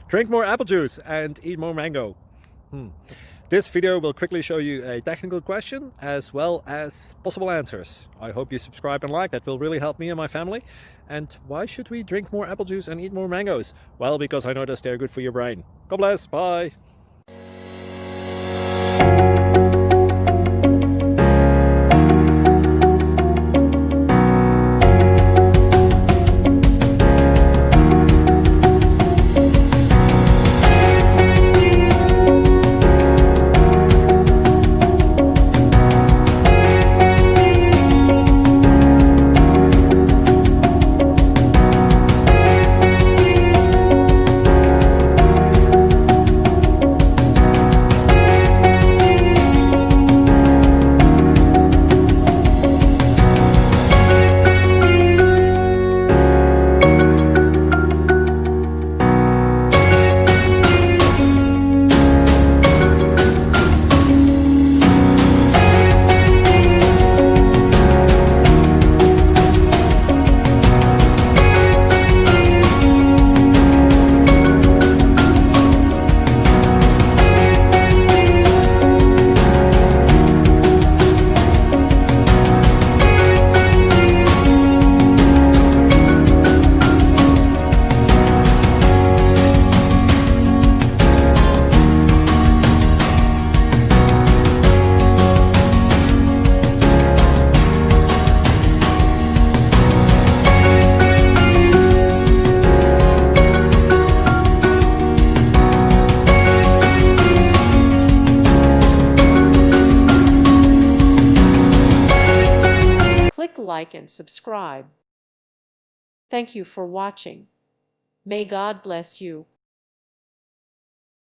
Drink more apple juice and eat more mango. This video will quickly show you a technical question as well as possible answers. I hope you subscribe and like, that will really help me and my family. And why should we drink more apple juice and eat more mangoes? Well, because I noticed they're good for your brain. God bless, bye. Click like and subscribe. Thank you for watching. May God bless you.